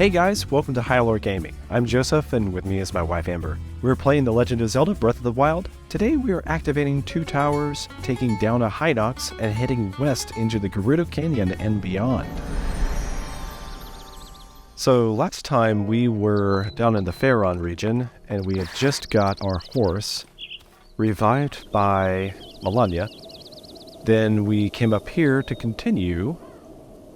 Hey guys, welcome to Hylore Gaming. I'm Joseph, and with me is my wife Amber. We're playing The Legend of Zelda Breath of the Wild. Today we are activating 2 towers, taking down a hinox, and heading west into the Gerudo Canyon and beyond. So last time we were down in the Faron region, and we had just got our horse revived by Melania. Then we came up here to continue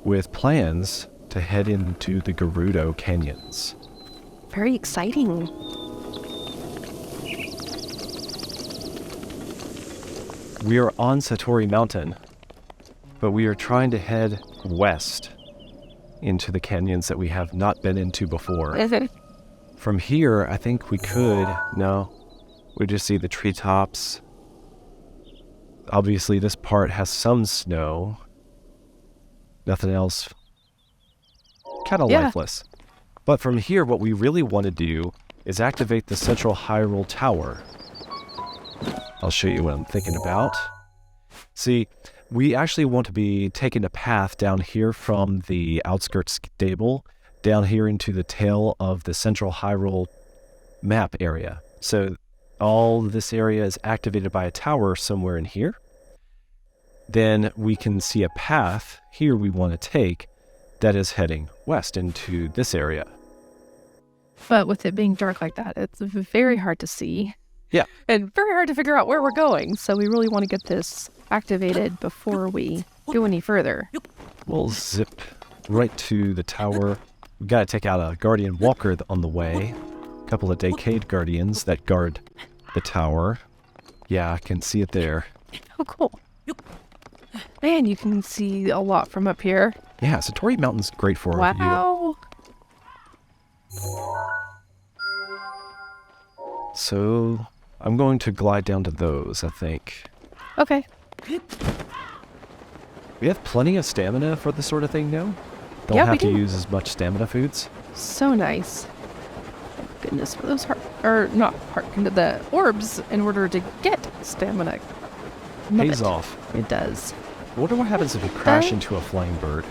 with plans to head into the Gerudo Canyons. Very exciting. We are on Satori Mountain, but we are trying to head west into the canyons that we have not been into before. From here, I think we could... No, we just see the treetops. Obviously, this part has some snow. Nothing else. Kind of lifeless. But from here, what we really want to do is activate the central Hyrule Tower. I'll show you what I'm thinking about. See, we actually want to be taking a path down here from the outskirts stable, down here into the tail of the central Hyrule map area. So all this area is activated by a tower somewhere in here. Then we can see a path here we want to take that is heading west into this area. But with it being dark like that, it's very hard to see. Yeah. And very hard to figure out where we're going. So we really want to get this activated before we go any further. We'll zip right to the tower. We've got to take out a guardian walker on the way. A couple of decayed guardians that guard the tower. Yeah, I can see it there. Oh, cool. Man, you can see a lot from up here. Yeah, Satori Mountain's great for a view. Wow. So, I'm going to glide down to those, I think. Okay. We have plenty of stamina for this sort of thing now. Don't Yeah, have we to do. use as much stamina foods. So nice. Thank goodness for those the orbs in order to get stamina. Love Pays it. off. It does. I wonder what happens if we crash into a flying bird.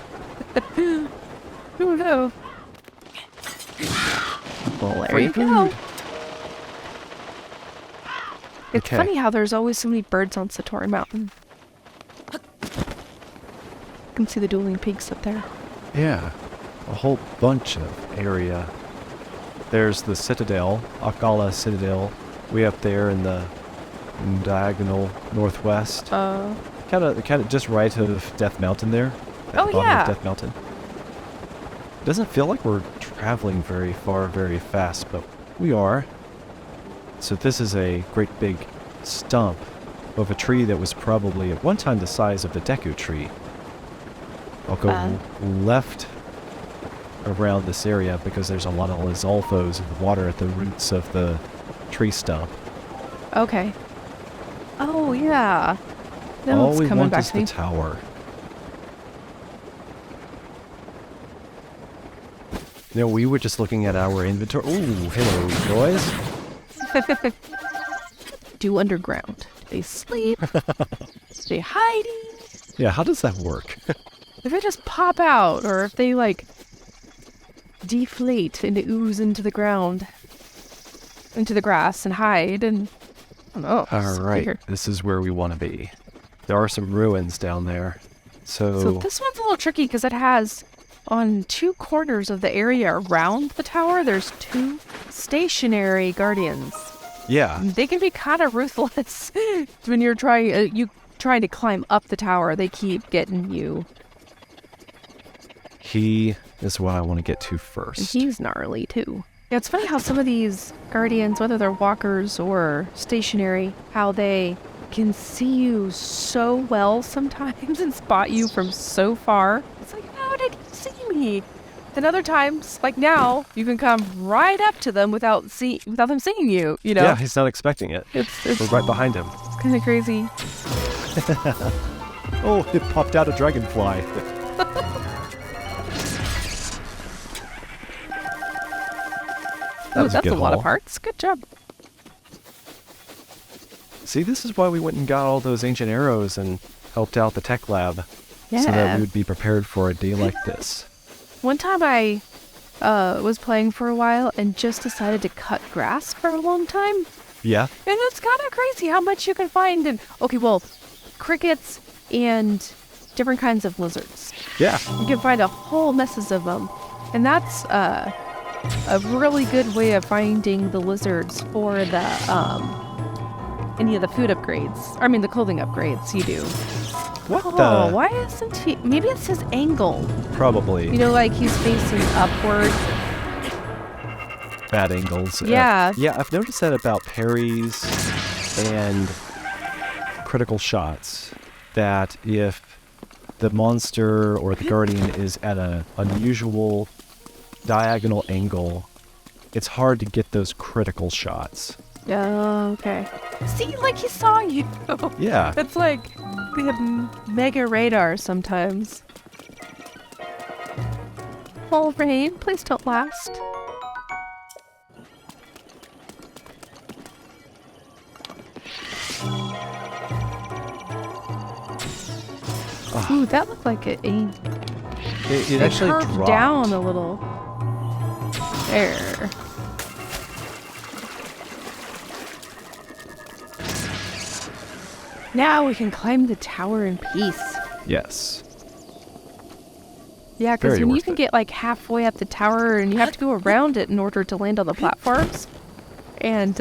Who knows? Well, there Free you go. food. It's Okay. funny how there's always so many birds on Satori Mountain. You can see the dueling peaks up there. Yeah, a whole bunch of area. There's the Citadel, Akala Citadel, way up there in the diagonal northwest. Kind of just right of Death Mountain there. At the bottom yeah. of Death Mountain. Doesn't feel like we're traveling very far, very fast, but we are. So this is a great big stump of a tree that was probably at one time the size of the Daqo tree. I'll go left around this area because there's a lot of Lizalfos in the water at the roots of the tree stump. Okay. Oh, yeah. That All looks we coming want back is to the me. tower. You know, we were just looking at our inventory. Ooh, hello, boys. Do underground. Do they sleep? Are they hiding? Yeah, how does that work? If they just pop out, or if they, like, deflate and ooze into the ground, into the grass and hide, and I don't know. All right, this is where we want to be. There are some ruins down there. So this one's a little tricky because it has, on 2 corners of the area around the tower, there's 2 stationary guardians. Yeah. They can be kind of ruthless when you're trying to climb up the tower. They keep getting you. He is what I want to get to And first. he's gnarly too. Yeah, it's funny how some of these guardians, whether they're walkers or stationary, how they can see you so well sometimes and spot you from so far. It's like, how did he see me? Then other times, like now, you can come right up to them without them seeing you. You know? Yeah, he's not expecting it. It's We're right behind him. kind of crazy. Oh, it popped out a dragonfly. Ooh, that's a lot haul. of parts. Good job. See, this is why we went and got all those ancient arrows and helped out the tech lab. Yeah. So that we would be prepared for a day like this. One time I was playing for a while and just decided to cut grass for a long time. Yeah. And it's kind of crazy how much you can find. And okay, well, crickets and different kinds of lizards. Yeah. You can find a whole messes of them. And that's a really good way of finding the lizards for the any of the food upgrades. I mean, the clothing upgrades you do. Why isn't he? Maybe it's his angle. Probably. You know, like he's facing upward. Bad angles. Yeah. Yeah, I've noticed that about parries and critical shots. That if the monster or the guardian is at an unusual diagonal angle, it's hard to get those critical shots. Oh, okay. See, like he saw you. Yeah. It's like they have mega radar sometimes. Oh, rain, please don't last. Ooh, that looked like it actually curved dropped down a little. There. Now we can climb the tower in peace. Yes. Yeah, because Very when you worth can it. get like halfway up the tower and you have to go around it in order to land on the platforms. And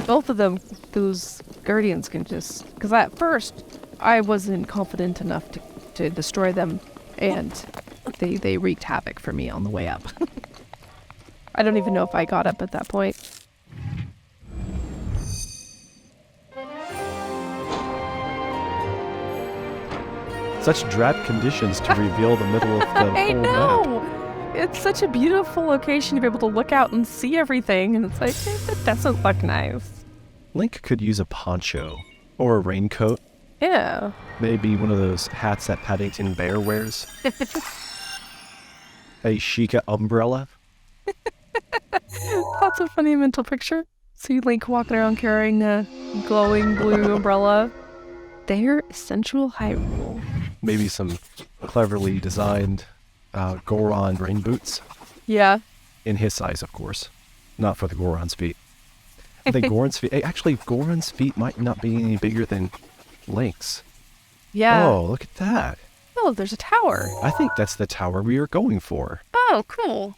both of them, those guardians can just... Because at first, I wasn't confident enough to destroy them. And they wreaked havoc for me on the way up. I don't even know if I got up at that point. Such drab conditions to reveal the middle of the I whole know! map. It's such a beautiful location to be able to look out and see everything. And it's like, that doesn't look nice. Link could use a poncho or a raincoat. Yeah. Maybe one of those hats that Paddington Bear wears. A Sheikah umbrella. That's a funny mental picture. See Link walking around carrying a glowing blue umbrella. They're essential Hyrule. Maybe some cleverly designed Goron rain boots. Yeah. In his size, of course. Not for the Goron's feet. I think Goron's feet... Actually, Goron's feet might not be any bigger than Link's. Yeah. Oh, look at that. Oh, there's a tower. I think that's the tower we are going for. Oh, cool.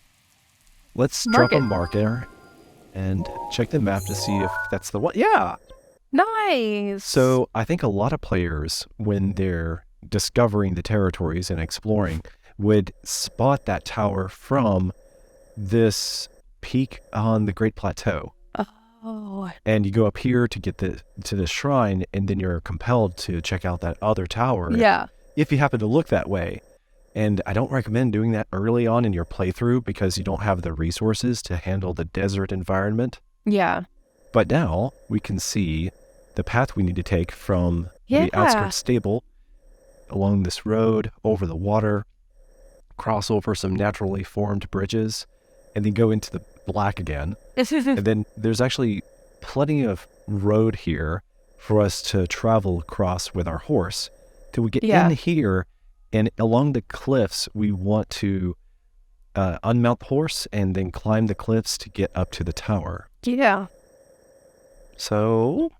Let's Mark drop a it. marker and check the map to see if that's the one. Yeah! Nice. So I think a lot of players, when they're discovering the territories and exploring, would spot that tower from this peak on the Great Plateau. Oh. And you go up here to get to the shrine, and then you're compelled to check out that other tower. Yeah. If you happen to look that way. And I don't recommend doing that early on in your playthrough because you don't have the resources to handle the desert environment. Yeah. But now we can see the path we need to take from Yeah. the outskirts stable along this road, over the water, cross over some naturally formed bridges, and then go into the black again. And then there's actually plenty of road here for us to travel across with our horse till we get in here. And along the cliffs, we want to unmount the horse and then climb the cliffs to get up to the tower. Yeah. So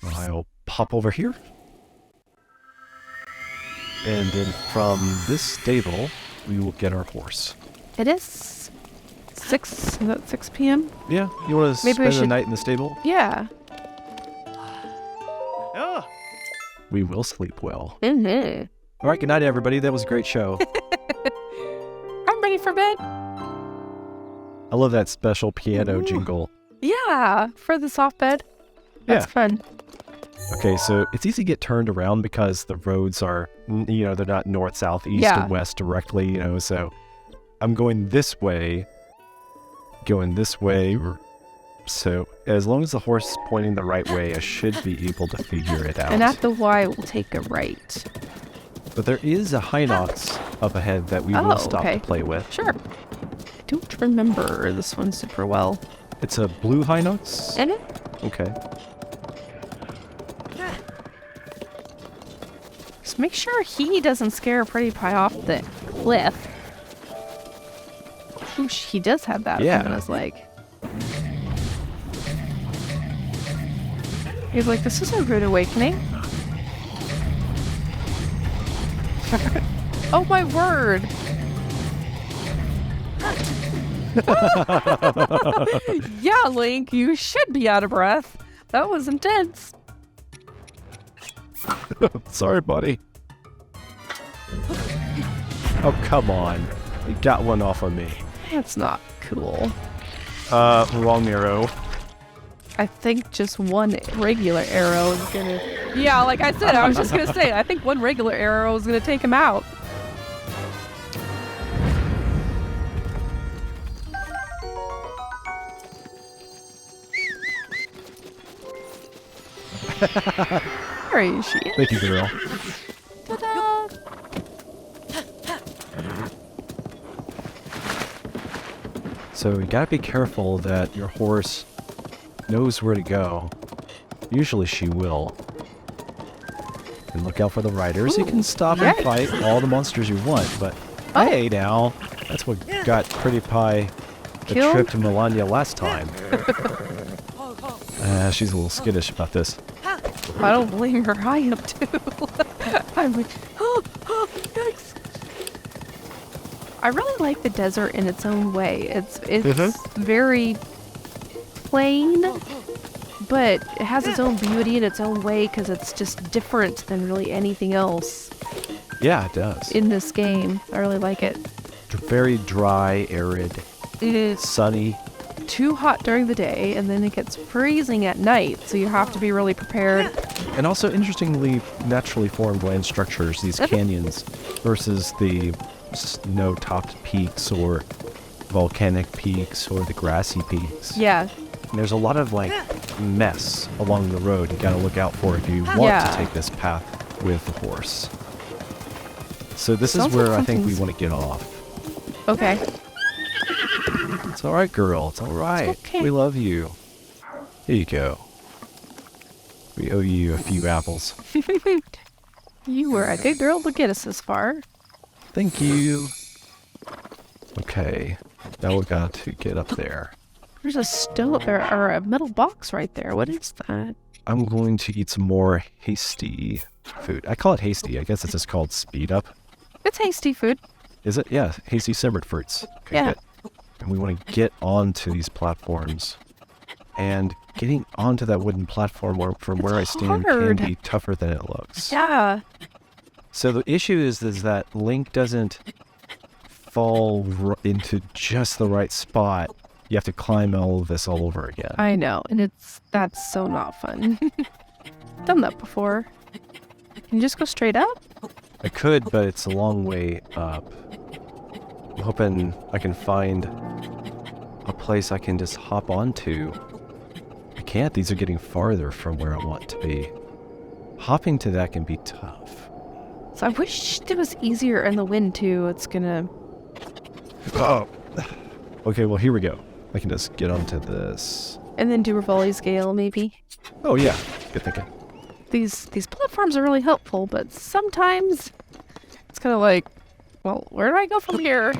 I'll pop over here. And then from this stable, we will get our horse. It is 6 p.m.? Yeah, you want to Maybe we spend the should- night in the stable? Yeah. We will sleep well. Mm-hmm. All right, good night, everybody. That was a great show. I'm ready for bed. I love that special piano jingle. Yeah, for the soft bed. That's fun. Okay, so it's easy to get turned around because the roads are, they're not north, south, east, and west directly, so I'm going this way. So as long as the horse is pointing the right way, I should be able to figure it out. And at the Y, we'll take a right. But there is a hinox up ahead that we will stop to play with. Sure. I don't remember this one super well. It's a blue hinox? Mm-hmm. Okay. Just make sure he doesn't scare Pretty Pie off the cliff. Ooh, he does have that on his leg. He's like, this is a rude awakening. Oh my word! Yeah, Link, you should be out of breath. That was intense. Sorry, buddy. Oh, come on. You got one off on me. That's not cool. Wrong arrow. I think just one regular arrow is gonna... Yeah, like I said, I was just gonna say, I think one regular arrow is gonna take him out. There you she is. Thank you, girl. Ta-da! So you gotta be careful that your horse knows where to go. Usually she will. And look out for the riders. You can stop and fight all the monsters you want, but hey now, that's what got Pretty Pie the trip to Melania last time. She's a little skittish about this. I don't blame her. I am too. I'm like, oh, yikes. I really like the desert in its own way. It's very plain, but it has its own beauty in its own way because it's just different than really anything else. Yeah, it does. In this game, I really like it. Very dry, arid, sunny. Too hot during the day, and then it gets freezing at night, so you have to be really prepared. And also, interestingly, naturally formed land structures, these canyons, versus the snow-topped peaks or volcanic peaks or the grassy peaks. Yeah. And there's a lot of, like, mess along the road you gotta look out for if you want to take this path with the horse. So this is where I think we want to get off. Okay. It's alright, girl. It's alright. Okay. We love you. Here you go. We owe you a few apples. You were a good girl to get us this far. Thank you. Okay. Now we got to get up there. There's a stone or a metal box right there. What is that? I'm going to eat some more hasty food. I call it hasty. I guess it's just called speed up. It's hasty food. Is it? Yeah. Hasty simmered fruits. Okay, yeah. Good. And we want to get onto these platforms. And getting onto that wooden platform from where I stand can be tougher than it looks. Yeah. So the issue is that Link doesn't fall into just the right spot. You have to climb all of this all over again. I know, and that's so not fun. Done that before. Can you just go straight up? I could, but it's a long way up. I'm hoping I can find a place I can just hop onto. I can't. These are getting farther from where I want to be. Hopping to that can be tough. So I wish it was easier in the wind too. It's gonna... Oh. Okay, well here we go. I can just get onto this. And then do Rivali's Gale, maybe? Oh yeah, good thinking. These platforms are really helpful, but sometimes it's kind of like, well, where do I go from here?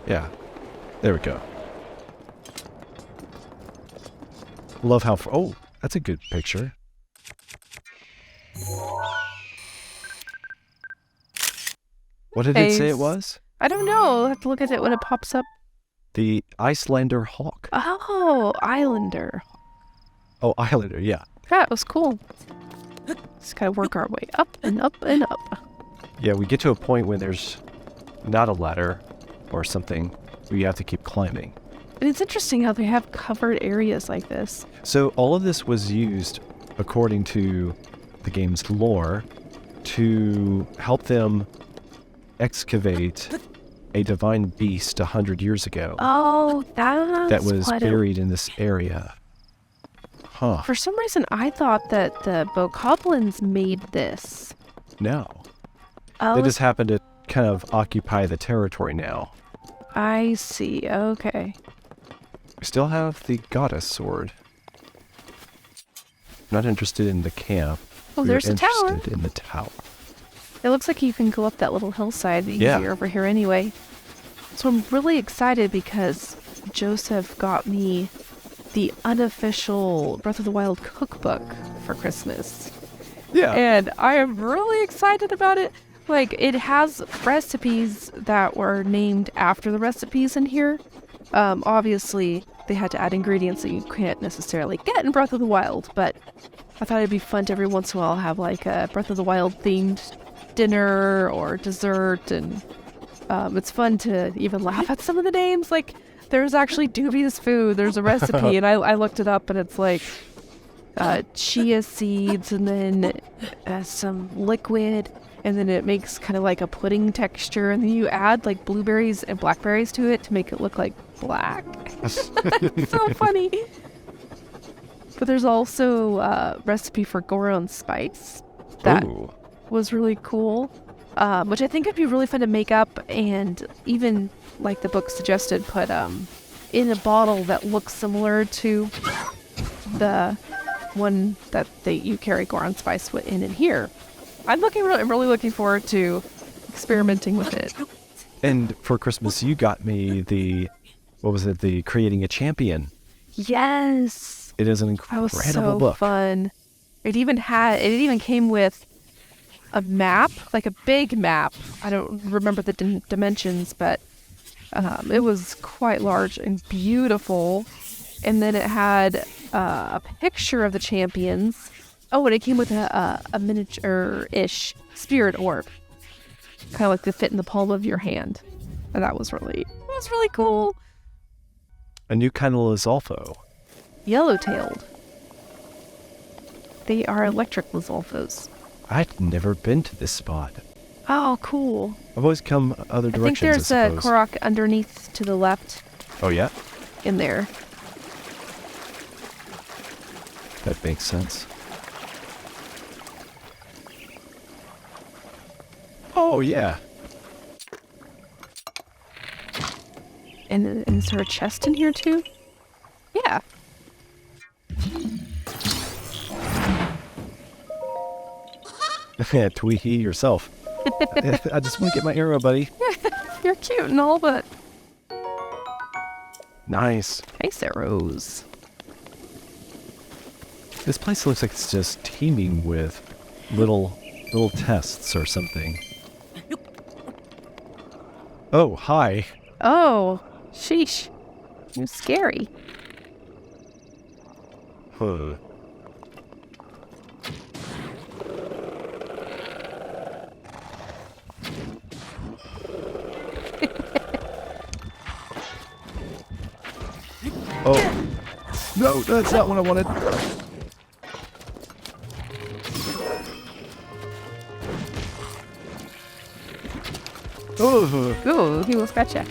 Yeah, there we go. Love how... Oh, that's a good picture. What did it say it was? I don't know. I'll have to look at it when it pops up. The Icelander Hawk. Oh, Islander. Oh, Islander, yeah. Yeah, it was cool. Just gotta work our way up and up and up. Yeah, we get to a point when there's not a ladder or something. We have to keep climbing. And it's interesting how they have covered areas like this. So all of this was used, according to the game's lore, to help them excavate a divine beast 100 years ago. Oh, that was buried in this area. Huh. For some reason, I thought that the Bokoblins made this. No. Oh, They just happen to kind of occupy the territory now. I see. Okay. We still have the goddess sword. Not interested in the camp. Oh, there's a tower. Interested in the tower. It looks like you can go up that little hillside easier over here anyway. So I'm really excited because Joseph got me the unofficial Breath of the Wild cookbook for Christmas. Yeah. And I am really excited about it. Like, it has recipes that were named after the recipes in here. Obviously, they had to add ingredients that you can't necessarily get in Breath of the Wild, but I thought it'd be fun to every once in a while have like a Breath of the Wild themed dinner or dessert, and it's fun to even laugh at some of the names. Like, there's actually dubious food. There's a recipe, and I looked it up, and it's like chia seeds, and then some liquid, and then it makes kind of like a pudding texture, and then you add like blueberries and blackberries to it to make it look like black. It's so funny. But there's also a recipe for Goron spice that was really cool, which I think would be really fun to make up, and even, like the book suggested, put in a bottle that looks similar to the one that you carry Goron spice in here. I'm really looking forward to experimenting with it. And for Christmas, you got me the Creating a Champion. Yes. It is an incredible book. That was so fun. It even came with a map, like a big map. I don't remember the dimensions, but it was quite large and beautiful. And then it had a picture of the champions. Oh, and it came with a miniature-ish spirit orb, kind of like to fit in the palm of your hand. And that was really cool. A new kind of Lizalfo. Yellow-tailed. They are electric Lizalfos. I'd never been to this spot. Oh, cool. I've always come other directions, I think there's a Korok underneath to the left. Oh, yeah? In there. That makes sense. Oh, yeah. And is there a chest in here, too? Yeah. Tweehee yourself. I just want to get my arrow, buddy. You're cute and all, but... Nice. Nice arrows. This place looks like it's just teeming with little tests or something. Oh, hi. Oh, sheesh. You're scary. Huh. Oh. No, that's not what I wanted. Oh. Ooh, he will scratch you.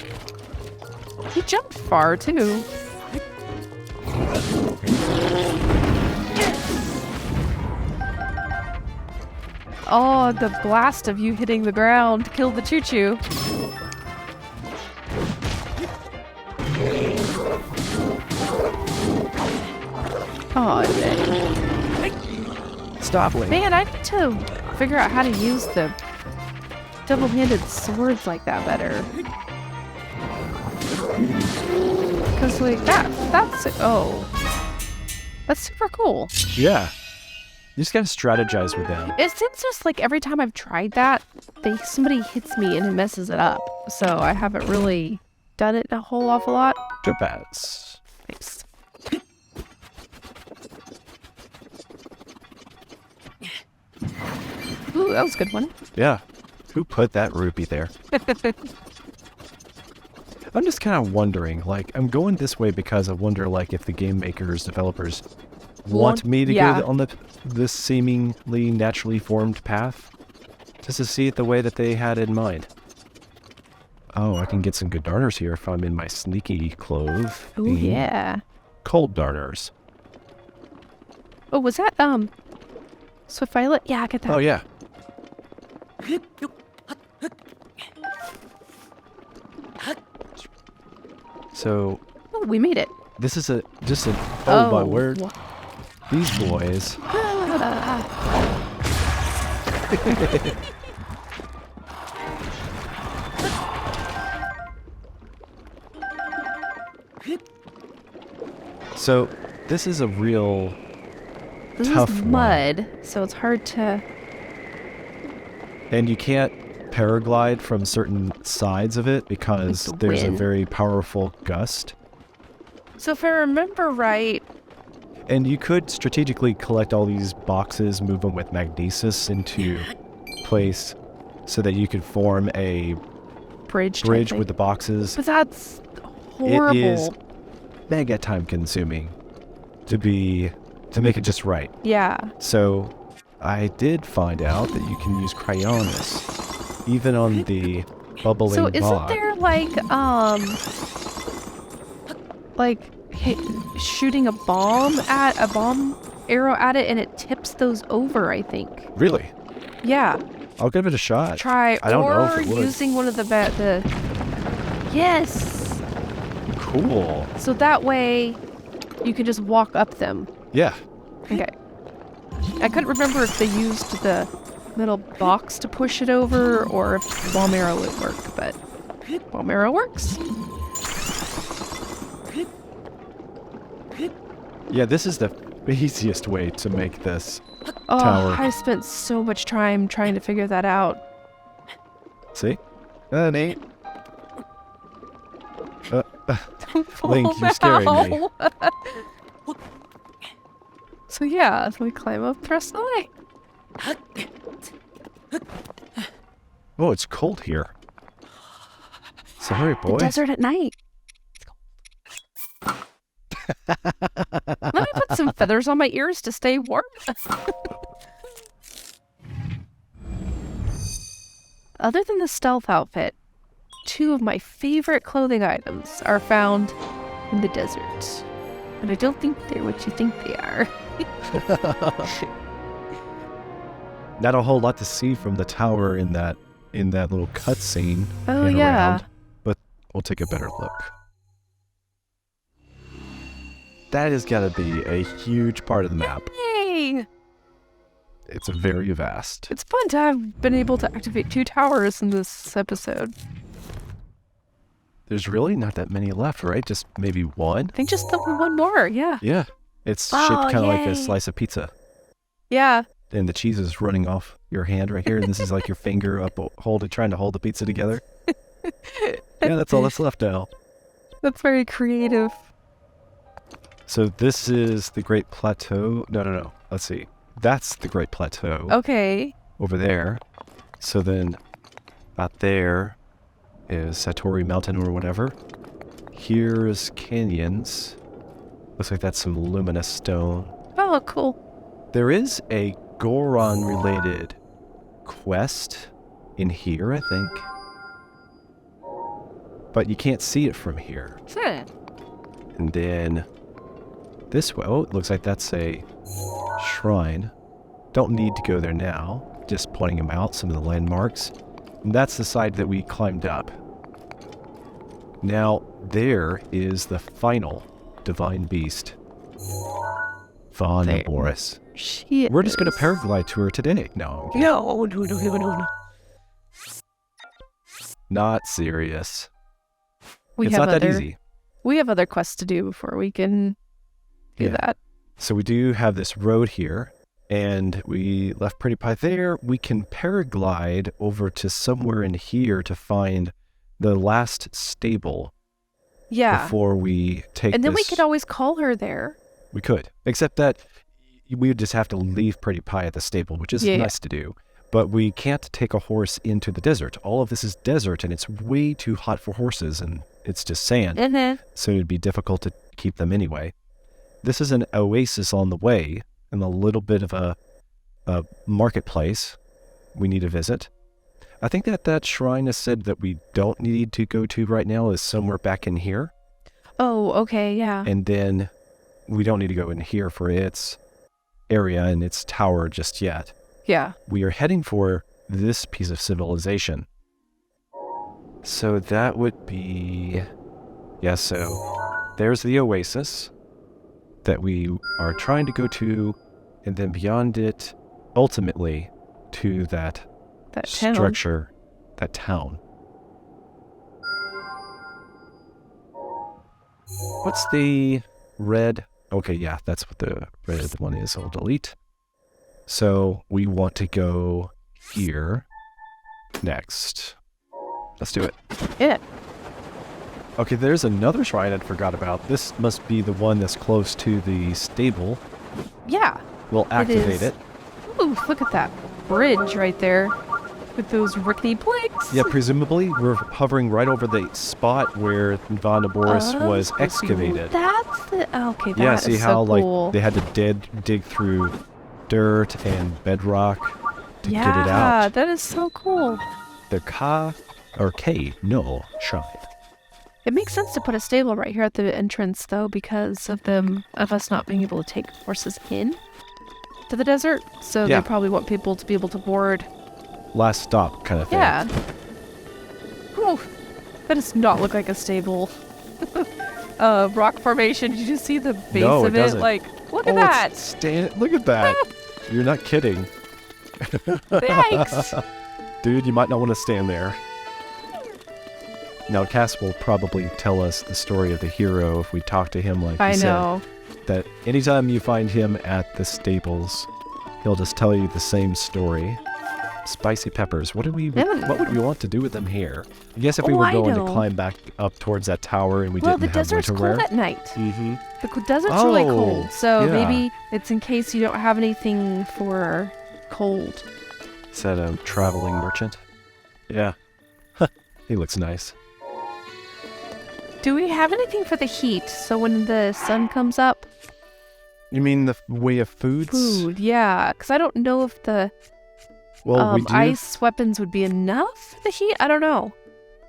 He jumped far, too. Oh, the blast of you hitting the ground killed the choo-choo. Oh, dang. Stop, Link. Man, I need to figure out how to use the double-handed swords like that better. Because, like, that's super cool. Yeah. You just gotta strategize with them. It seems just like every time I've tried that, somebody hits me and it messes it up. So I haven't really done it a whole awful lot. Good bats. Nice. Ooh, that was a good one. Yeah. Who put that rupee there? I'm just kind of wondering, like, I'm going this way because I wonder, like, if the game makers, developers want me to go on this seemingly naturally formed path, just to see it the way that they had in mind. Oh, I can get some good darners here if I'm in my sneaky clothes. Oh, yeah. Cold darners. Oh, was that, Swift Violet? Yeah, I get that. Oh, yeah. So... Oh, we made it. This is just an... Oh, my word. Wha- These boys... So this is a real This tough is one. mud, so it's hard to... And you can't paraglide from certain sides of it because Like the there's a wind. very powerful gust. So if I remember right... And you could strategically collect all these boxes, move them with magnesis into place so that you could form a Bridge type bridge thing. with the boxes. But that's horrible. It is mega time consuming to make it just right. Yeah. So I did find out that you can use crayons even on the bubbling So isn't bog. there shooting a bomb arrow at it and it tips those over, I think. Really? Yeah. I'll give it a shot. Try I don't or know if it would. using one of the Yes. Cool. So that way you can just walk up them. Yeah. Okay. I couldn't remember if they used the little box to push it over or if bomb arrow would work, but bomb arrow works. Yeah, this is the easiest way to make this Oh, tower. I spent so much time trying to figure that out. See? Neat. Don't Link, fall you're scaring me. now. So yeah, so we climb up, press the way. Oh, it's cold here. Sorry, The boy. desert at night. Let me put some feathers on my ears to stay warm. Other than the stealth outfit, 2 of my favorite clothing items are found in the desert. But I don't think they're what you think they are. Not a whole lot to see from the tower in that little cutscene. Oh, yeah. Around, but we'll take a better look. That has got to be a huge part of the map. Yay! It's very vast. It's fun to have been able to activate 2 towers in this episode. There's really not that many left, right? Just maybe one? I think just the one more, yeah. Yeah. It's Oh, shaped kind of like a yay. slice of pizza. Yeah. And the cheese is running off your hand right here. And this is like your finger up, trying to hold the pizza together. Yeah, that's all that's left now. That's very creative. So this is the Great Plateau. No. Let's see. That's the Great Plateau Okay. over there. So then out there is Satori Mountain or whatever. Here's Canyons. Looks like that's some luminous stone. Oh, cool. There is a Goron-related quest in here, I think. But you can't see it from here. Huh. And then this way, it looks like that's a shrine. Don't need to go there now. Just pointing them out, some of the landmarks. And that's the side that we climbed up. Now, there is the final divine beast. Von There. Naboris. She We're just going is. to paraglide to her today. No, No. not serious. We It's have not that other- easy. We have other quests to do before we can do Yeah. that. So we do have this road here, and we left Pretty Pie there. We can paraglide over to somewhere in here to find the last stable Yeah. before we take And then we this- could always call her there. We could, except that we would just have to leave Pretty Pie at the stable, which is Yeah. nice to do. But we can't take a horse into the desert. All of this is desert, and it's way too hot for horses, and it's just sand. Mm-hmm. So it'd be difficult to keep them anyway. This is an oasis on the way, and a little bit of a marketplace we need to visit. I think that shrine is said that we don't need to go to right now is somewhere back in here. Oh, okay, yeah. And then we don't need to go in here for its area and its tower just yet. Yeah. We are heading for this piece of civilization. So that would be... Yeah, so there's the oasis that we are trying to go to, and then beyond it, ultimately, to that That town. structure, that town. What's the red Okay, yeah, that's what the red one is. I'll delete. So we want to go here next. Let's do it. Yeah. Okay, there's another shrine I forgot about. This must be the one that's close to the stable. Yeah. We'll activate it. Ooh, look at that bridge right there with those rickety planks. Yeah, presumably we're hovering right over the spot where Naboris was excavated. That's the okay. That Yeah, see is how so cool. like they had to dig through dirt and bedrock to get it out. Yeah, that is so cool. The Kay Noh Shrine. It makes sense to put a stable right here at the entrance, though, because of us not being able to take horses in to the desert. So Yeah. they probably want people to be able to board. Last stop kind of thing. Yeah. Whew. That does not look like a stable. Rock formation. Did you see the base No, of it it? doesn't. Like, look at that. Look at that. You're not kidding. Thanks. Dude, you might not want to stand there. Now, Cass will probably tell us the story of the hero if we talk to him like I he know. said. That anytime you find him at the stables, he'll just tell you the same story. Spicy peppers. What would we want to do with them here? I guess if we were going to climb back up towards that tower and we didn't the have desert's winter wear. cold at night. Mm-hmm. The desert's really cold, so yeah. maybe it's in case you don't have anything for cold. Is that a traveling merchant? Yeah. He looks nice. Do we have anything for the heat? So when the sun comes up? You mean the way of foods? Food, yeah. Because I don't know if the Well, we do. ice weapons would be enough for the heat. I don't know.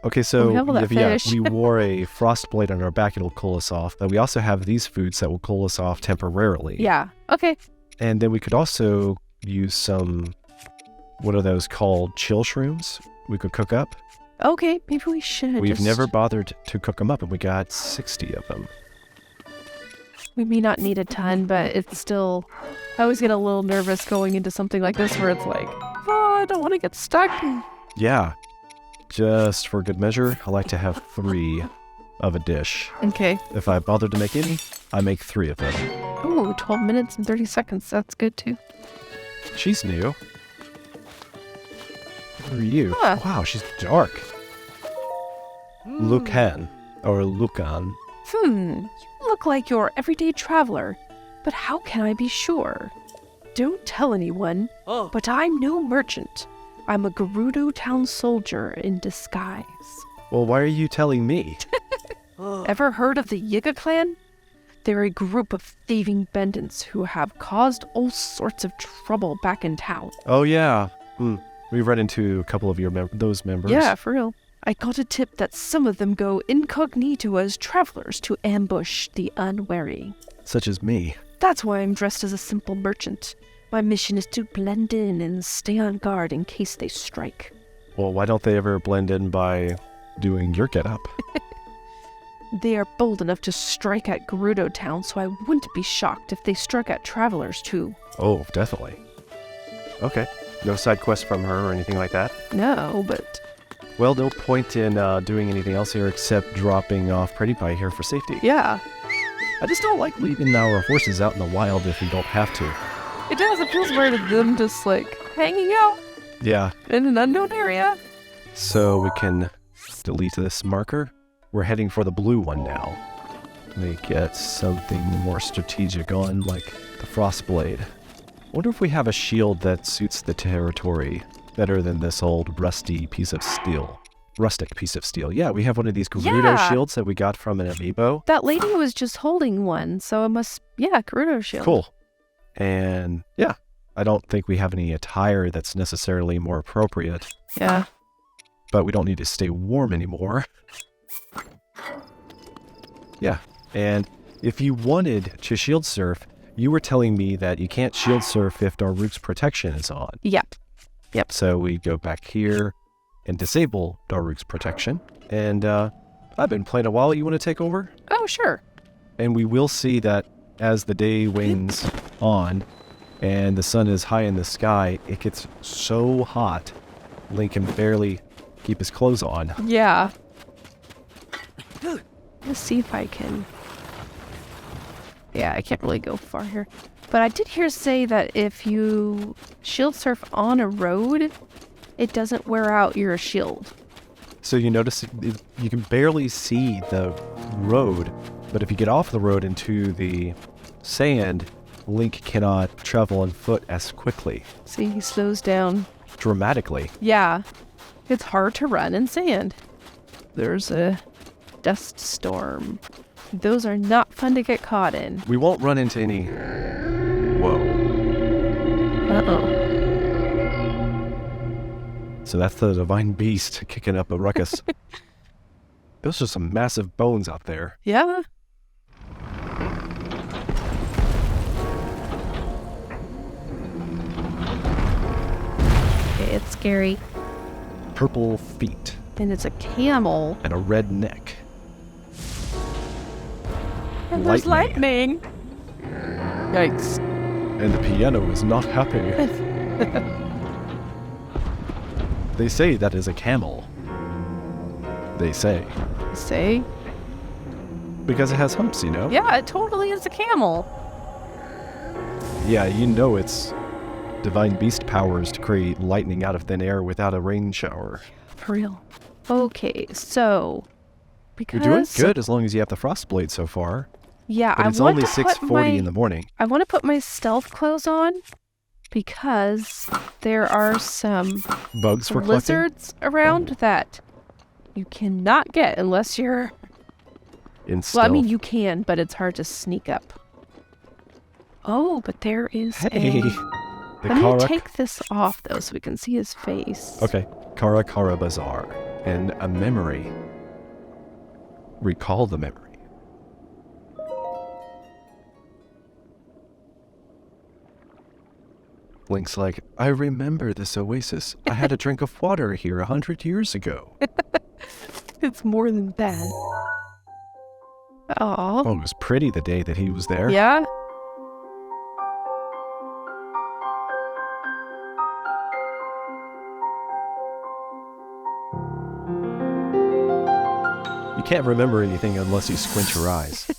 Okay, so we have all that fish. we wore a frost blade on our back, it'll cool us off. But we also have these foods that will cool us off temporarily. Yeah. Okay. And then we could also use some, what are those called? Chill shrooms we could cook up. Okay. Maybe we should. We've never bothered to cook them up, and we got 60 of them. We may not need a ton, but it's still. I always get a little nervous going into something like this where it's like, oh, I don't want to get stuck. Yeah. Just for good measure, I like to have 3 of a dish. Okay. If I bother to make any, I make 3 of them. Ooh, 12 minutes and 30 seconds. That's good too. She's new. Who are you? Huh. Wow, she's dark. Lukan, or Lukan. You look like your everyday traveler, but how can I be sure? Don't tell anyone, but I'm no merchant. I'm a Gerudo Town soldier in disguise. Well, why are you telling me? Ever heard of the Yiga clan? They're a group of thieving bandits who have caused all sorts of trouble back in town. Oh, yeah. We've run into a couple of those members. Yeah, for real. I got a tip that some of them go incognito as travelers to ambush the unwary. Such as me. That's why I'm dressed as a simple merchant. My mission is to blend in and stay on guard in case they strike. Well, why don't they ever blend in by doing your getup? They are bold enough to strike at Gerudo Town, so I wouldn't be shocked if they struck at travelers too. Oh, definitely. Okay. No side quest from her or anything like that? No, but... Well, no point in doing anything else here except dropping off Pretty Pie here for safety. yeah. I just don't like leaving our horses out in the wild if we don't have to. It does. It feels weird of them just, like, hanging out Yeah. in an unknown area. So we can delete this marker. We're heading for the blue one now. They get something more strategic on, like the frost blade. Wonder if we have a shield that suits the territory better than this old rustic piece of steel. Yeah, we have one of these Gerudo Yeah. shields that we got from an amiibo. That lady was just holding one, so it must... Yeah, Gerudo shield. Cool. And yeah, I don't think we have any attire that's necessarily more appropriate, Yeah. but we don't need to stay warm anymore. Yeah, and if you wanted to shield surf, you were telling me that you can't shield surf if Daruk's protection is on. Yep. So we go back here and disable Daruk's protection. And I've been playing a while. You want to take over? Oh, sure. And we will see that as the day wanes on and the sun is high in the sky, it gets so hot, Link can barely keep his clothes on. Yeah. Let's see if I can... Yeah, I can't really go far here. But I did hear say that if you shield surf on a road, it doesn't wear out your shield. So you notice you can barely see the road, but if you get off the road into the sand, Link cannot travel on foot as quickly. See, he slows down. Dramatically. Yeah, it's hard to run in sand. There's a dust storm. Those are not fun to get caught in. We won't run into any... Whoa. Uh-oh. So that's the divine beast kicking up a ruckus. Those are some massive bones out there. Yeah. Okay, it's scary. Purple feet. And it's a camel. And a red neck. And there's lightning. Yikes. And the piano is not happy. They say that is a camel. They say. Say? Because it has humps, you know? Yeah, it totally is a camel. Yeah, you know it's divine beast powers to create lightning out of thin air without a rain shower. For real. Okay, so... Because... You're doing good as long as you have the frost blade so far. Yeah, but it's only 6:40 in the morning. I want to put my stealth clothes on because there are some bugs for lizards around that you cannot get unless you're in stealth. Well, I mean you can, but it's hard to sneak up. Oh, but there is Let me take this off though so we can see his face. Okay. Kara Kara Bazaar. And a memory. Recall the memory. Link's like, I remember this oasis. I had a drink of water here 100 years ago. It's more than that. Aww. Oh, it was pretty the day that he was there. Yeah? You can't remember anything unless you squint your eyes.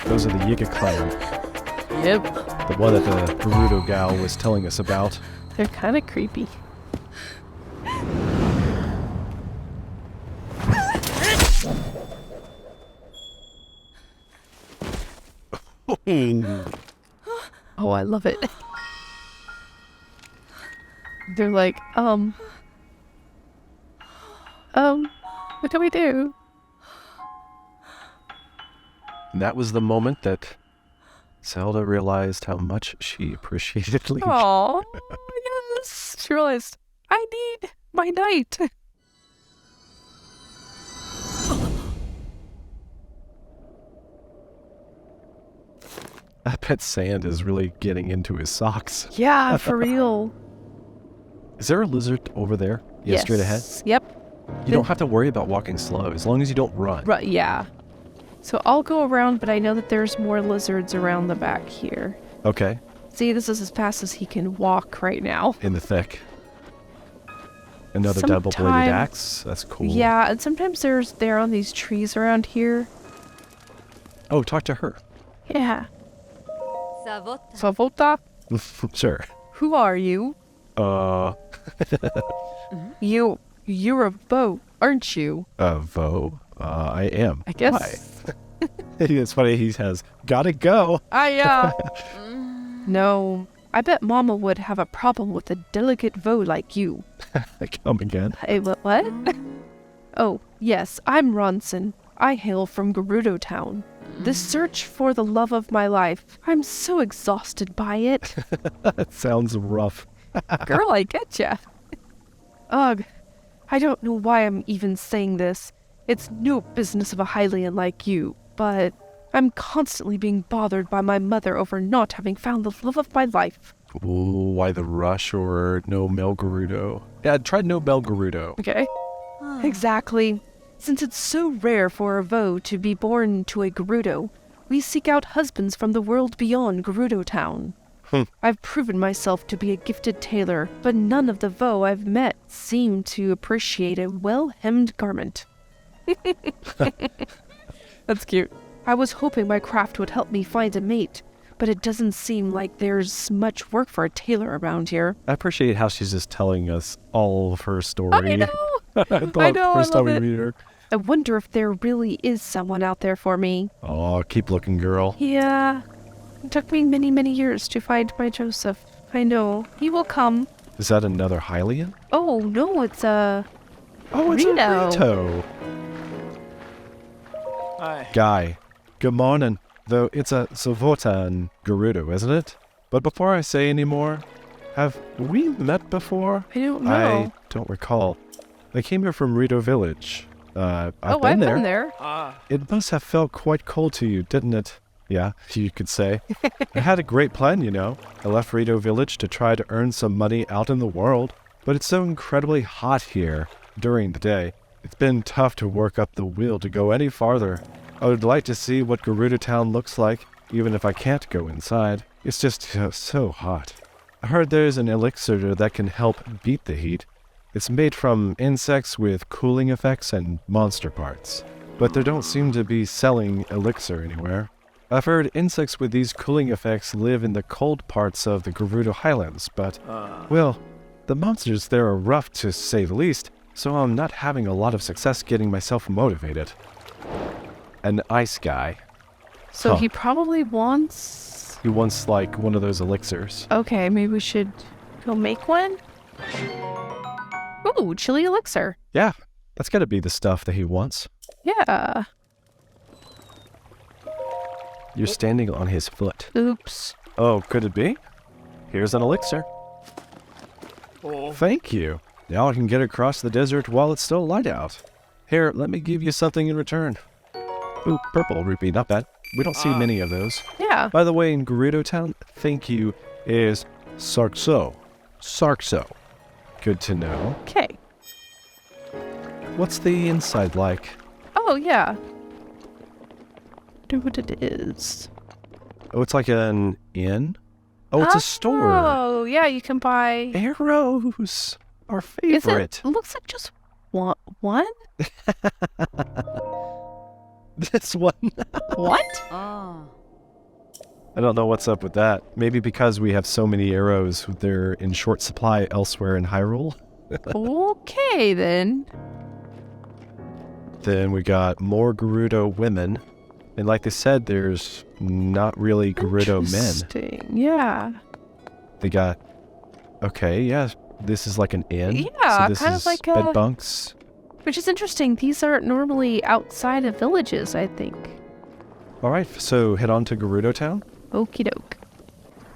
Those are the Yiga clan. Yep. The one that the Gerudo gal was telling us about. They're kind of creepy. Oh, I love it. They're like, what do we do? And that was the moment that Zelda realized how much she appreciated Link. Aww, yes. She realized, I need my knight. I bet sand is really getting into his socks. Yeah, for real. Is there a lizard over there? Yeah, straight ahead? Yep. You don't have to worry about walking slow, as long as you don't run. Right, yeah. So I'll go around, but I know that there's more lizards around the back here. Okay. See, this is as fast as he can walk right now. In the thick. Another double-bladed axe. That's cool. Yeah, and sometimes they're on these trees around here. Oh, talk to her. Yeah. Savota? Sure. Who are you? You're a Vo, aren't you? Vo. I am. I guess. Hi. It's funny, he has gotta go. No, I bet Mama would have a problem with a delicate Vo like you. Come again. Hey, what? Oh, yes, I'm Rhondson. I hail from Gerudo Town. The search for the love of my life. I'm so exhausted by it. That sounds rough. Girl, I getcha. Ugh, I don't know why I'm even saying this. It's no business of a Hylian like you, but I'm constantly being bothered by my mother over not having found the love of my life. Ooh, why the rush or no Mel Gerudo? Yeah, try no Mel Gerudo. Okay. Exactly. Since it's so rare for a Vo to be born to a Gerudo, We seek out husbands from the world beyond Gerudo Town. I've proven myself to be a gifted tailor, but none of the Vo I've met seem to appreciate a well-hemmed garment. That's cute. I was hoping my craft would help me find a mate, but it doesn't seem like there's much work for a tailor around here. I appreciate how she's just telling us all of her story. I know! I know, I love it. meet her. I wonder if there really is someone out there for me. Oh, keep looking, girl. Yeah. It took me many, many years to find my Joseph. I know. He will come. Is that another Hylian? Oh, no, it's a... Oh, it's Rito. a Rito. Hi. Guy, good morning. Though it's a Savota and Gerudo, isn't it? But before I say any more, have we met before? I don't know. I don't recall. I came here from Rito Village. I've I've been there. It must have felt quite cold to you, didn't it? Yeah, you could say. I had a great plan, you know. I left Rito Village to try to earn some money out in the world, but it's so incredibly hot here during the day. It's been tough to work up the will to go any farther. I would like to see what Gerudo Town looks like, even if I can't go inside. It's just so hot. I heard there's an elixir that can help beat the heat. It's made from insects with cooling effects and monster parts. But there don't seem to be selling elixir anywhere. I've heard insects with these cooling effects live in the cold parts of the Gerudo Highlands, but, well, the monsters there are rough to say the least, so I'm not having a lot of success getting myself motivated. An ice guy. So he probably wants... He wants, like, one of those elixirs. Okay, maybe we should go make one? Ooh, chili elixir. Yeah, that's gotta be the stuff that he wants. Yeah. You're standing on his foot. Oops. Oh, could it be? Here's an elixir. Oh. Thank you. Now I can get across the desert while it's still light out. Here, let me give you something in return. Ooh, purple rupee, not bad. We don't see many of those. Yeah. By the way, in Gerudo Town, thank you is Sarkso. Sarkso. Good to know. Okay. What's the inside like? Oh, yeah. Do what it is. Oh, it's like an inn? Oh, it's a store. Oh, yeah, you can buy... Arrows. Our Is favorite. it looks like just one? This one. What? I don't know what's up with that. Maybe because we have so many arrows, they're in short supply elsewhere in Hyrule. Okay, then. Then we got more Gerudo women. And like they said, there's not really Gerudo men. Interesting. Yeah. They got... Okay, yeah. This is like an inn. Yeah, so this kind is of like bed a... bunks. Which is interesting. These aren't normally outside of villages, I think. Alright, so head on to Gerudo Town. Okie doke.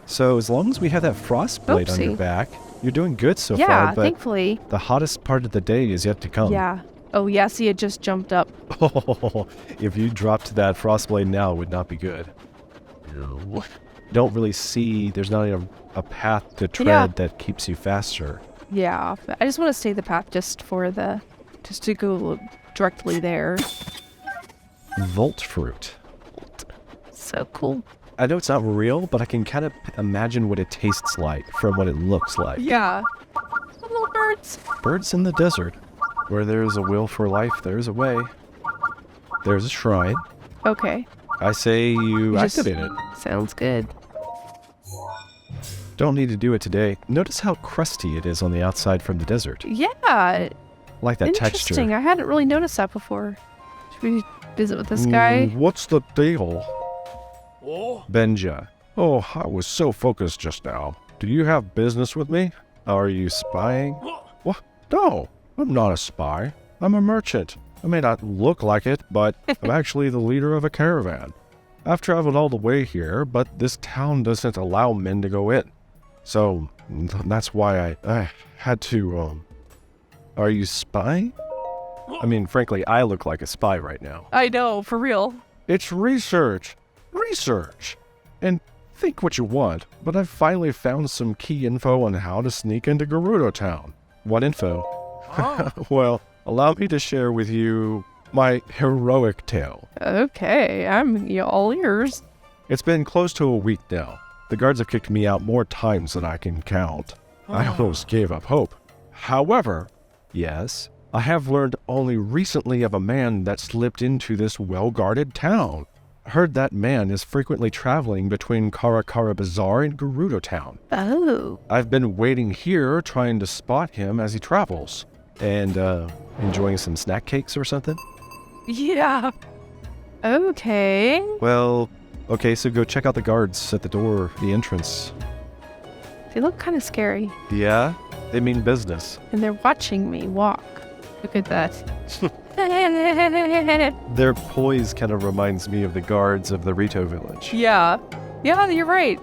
So as long as we have that frost blade on your Oopsie. back, you're doing good so Yeah, far, but thankfully. the hottest part of the day is yet to come. Yeah. Oh, yeah, see, it just jumped up. If you dropped that frost blade now, it would not be good. You don't really see, there's not a path to tread that keeps you faster. Yeah, but I just want to stay the path just to go directly there. Volt fruit. So cool. I know it's not real, but I can kind of imagine what it tastes like from what it looks like. Yeah. Little birds. Birds in the desert. Where there's a will for life, there's a way. There's a shrine. Okay. I say you Just- activate it. Sounds good. Don't need to do it today. Notice how crusty it is on the outside from the desert. Yeah. Like that Interesting. texture. I hadn't really noticed that before. Should we visit with this guy? What's the deal? Oh. Benja. Oh, I was so focused just now. Do you have business with me? Are you spying? What? No, I'm not a spy. I'm a merchant. I may not look like it, but I'm actually the leader of a caravan. I've traveled all the way here, but this town doesn't allow men to go in. So that's why I had to, Are you spying? I mean, frankly, I look like a spy right now. I know, for real. It's research. Research. And think what you want, but I've finally found some key info on how to sneak into Gerudo Town. What info? Well, allow me to share with you My heroic tale. Okay, I'm all ears. It's been close to a week now. The guards have kicked me out more times than I can count. I almost gave up hope. However, yes, I have learned only recently of a man that slipped into this well-guarded town. Heard that man is frequently traveling between Kara Kara Bazaar and Gerudo Town. Oh. I've been waiting here trying to spot him as he travels. And, enjoying some snack cakes or something? Yeah. Okay. Well, okay, so go check out the guards at the door, the entrance. They look kind of scary. Yeah? They mean business. And they're watching me walk. Look at that. Their poise kind of reminds me of the guards of the Rito village. Yeah. Yeah, you're right.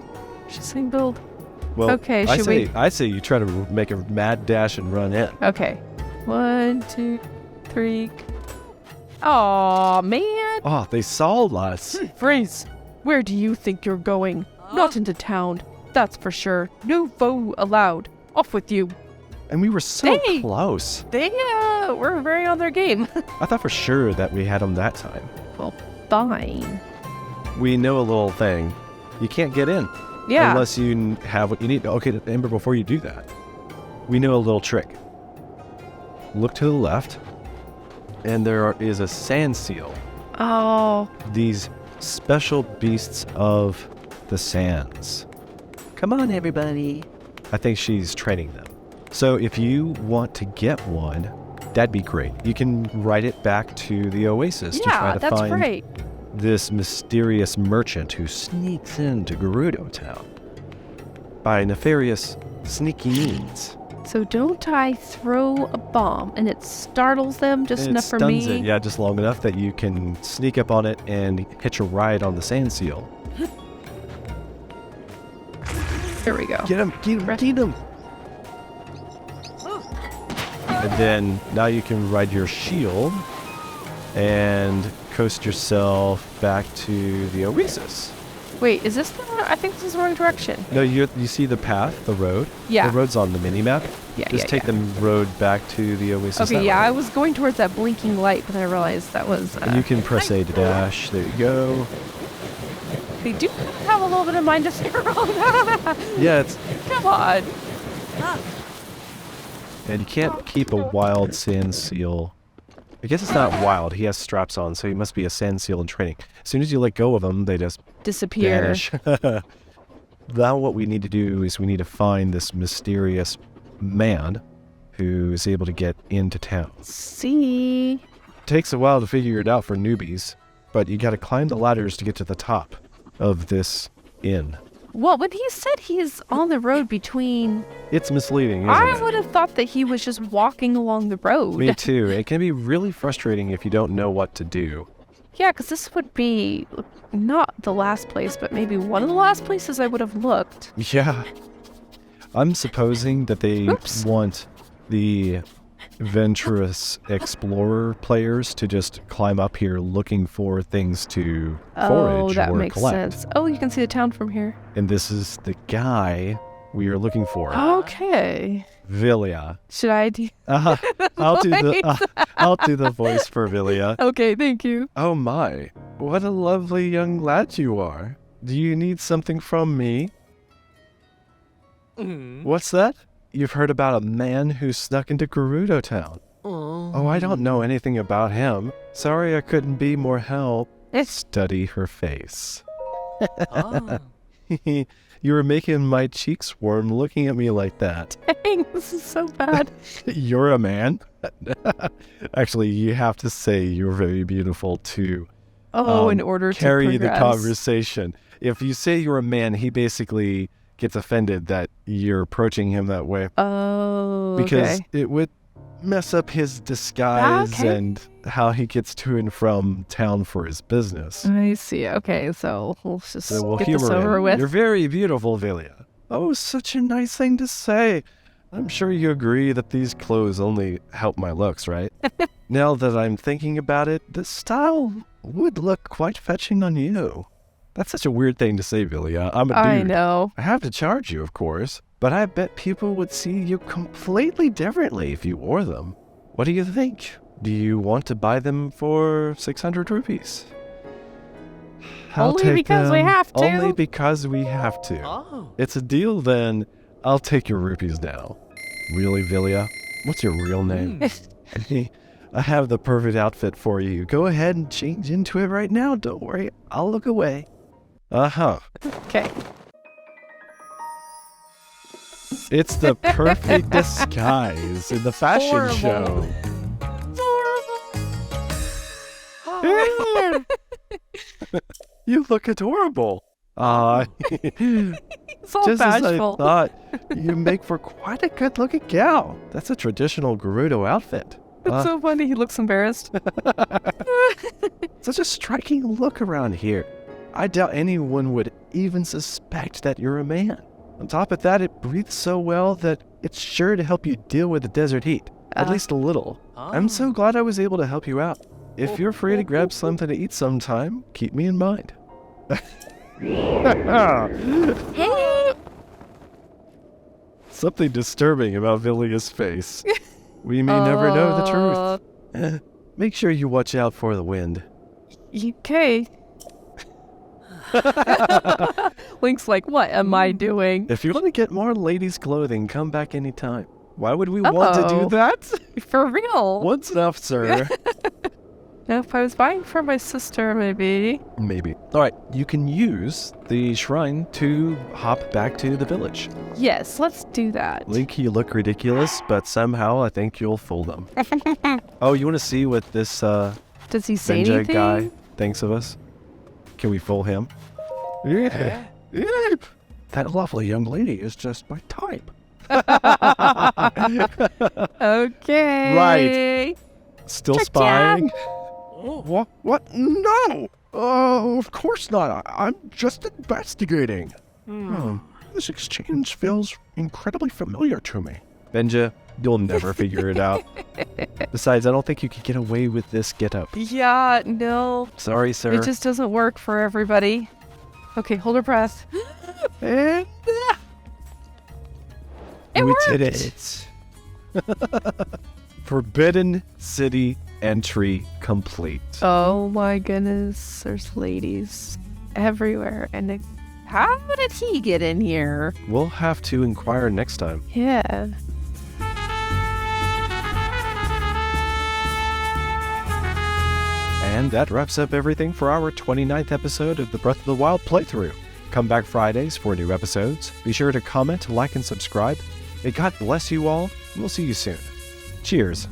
She's same build. Well, Okay, should we- I say you try to make a mad dash and run in. Okay. 1, 2, 3. Aw, man. Oh, they saw us. Freeze. Where do you think you're going? Not into town. That's for sure. No foe allowed. Off with you. And we were so Hey! close. They, were very on their game. I thought for sure that we had them that time. Well, fine. We know a little thing. You can't get in. Yeah. Unless you have what you need. Okay, Amber, before you do that, we know a little trick. Look to the left, and there is a sand seal. Oh. These special beasts of the sands. Come on, everybody. I think she's training them. So if you want to get one, that'd be great. You can ride it back to the oasis to try Yeah, to that's find right. this mysterious merchant who sneaks into Gerudo Town by nefarious, sneaky means. So don't I throw a bomb and it startles them just And it enough for stuns me? it, yeah, just long enough that you can sneak up on it and hitch a ride on the sand seal. Here we go. Get him! Get him! Get him! And then now you can ride your shield and coast yourself back to the oasis. Wait, is this the wrong? I think this is the wrong direction. No, you see the path, the road? Yeah. The road's on the mini-map. Yeah, Just yeah, take yeah. the road back to the oasis. Okay, that yeah, way. I was going towards that blinking light, but then I realized that was... And you can press A to dash. There you go. They do have a little bit of mind to stay wrong. Yeah, it's... Come on. And you can't keep a wild sand seal. I guess it's not wild. He has straps on, so he must be a sand seal in training. As soon as you let go of them, they just Disappear. vanish. Now what we need to do is we need to find this mysterious man who is able to get into town. See? Takes a while to figure it out for newbies, but you got to climb the ladders to get to the top of this inn. Well, when he said he's on the road between... It's misleading, isn't I it? would have thought that he was just walking along the road. Me too. It can be really frustrating if you don't know what to do. Yeah, because this would be not the last place, but maybe one of the last places I would have looked. Yeah. I'm supposing that they Oops. want the venturous explorer players to just climb up here looking for things to Oh, forage that or makes collect. sense. Oh, you can see the town from here. And this is the guy we are looking for. Okay. Vilia. Should I do... I'll do the voice for Vilia. Okay, thank you. Oh my, what a lovely young lad you are. Do you need something from me? What's that? You've heard about a man who snuck into Gerudo Town. Oh, I don't know anything about him. Sorry I couldn't be more help. Study her face. You were making my cheeks warm looking at me like that. Dang, this is so bad. You're a man? Actually, you have to say you're very beautiful too. Oh, in order to carry the progress. conversation. If you say you're a man, he basically gets offended that you're approaching him that way Oh, because okay. it would mess up his disguise Okay. and how he gets to and from town for his business. I see. Okay, so let's just So we'll get this humor over him. with. You're very beautiful, Vilia. Oh, such a nice thing to say. I'm sure you agree that these clothes only help my looks, right? Now that I'm thinking about it, the style would look quite fetching on you. That's such a weird thing to say, Vilia. I'm a dude. I know. I have to charge you, of course, but I bet people would see you completely differently if you wore them. What do you think? Do you want to buy them for 600 rupees? Only because we have to. Only because we have to. Oh. It's a deal then. I'll take your rupees now. Really, Vilia? What's your real name? I have the perfect outfit for you. Go ahead and change into it right now. Don't worry. I'll look away. Uh-huh. Okay. It's the perfect disguise in the fashion show. You look adorable. It's all Just as I bashful. thought, you make for quite a good-looking gal. That's a traditional Gerudo outfit. It's so funny. He looks embarrassed. Such a striking look around here. I doubt anyone would even suspect that you're a man. On top of that, it breathes so well that it's sure to help you deal with the desert heat. At least a little. I'm so glad I was able to help you out. If you're free to grab something to eat sometime, keep me in mind. Something disturbing about Vilia's face. We may never know the truth. Make sure you watch out for the wind. Okay. Link's like, what am I doing? If you want to get more ladies' clothing, come back anytime. Why would we want to do that? For real. Once enough, sir. If I was buying for my sister, maybe. Maybe. All right, you can use the shrine to hop back to the village. Yes, let's do that. Link, you look ridiculous, but somehow I think you'll fool them. Oh, you want to see what this Does he say Benja anything? guy thinks of us? Can we fool him? Yeah. That lovely young lady is just my type. Okay. Right. Still Cha-cha. spying? Oh. What? No! Of course not. I'm just investigating. This exchange feels incredibly familiar to me. Benja, you'll never figure it out. Besides, I don't think you could get away with this getup. Yeah, no. Sorry, sir. It just doesn't work for everybody. Okay, hold her breath. And It we worked. did it. Forbidden City entry complete. Oh my goodness, there's ladies everywhere. And how did he get in here? We'll have to inquire next time. Yeah. And that wraps up everything for our 29th episode of the Breath of the Wild playthrough. Come back Fridays for new episodes. Be sure to comment, like, and subscribe. May God bless you all. We'll see you soon. Cheers.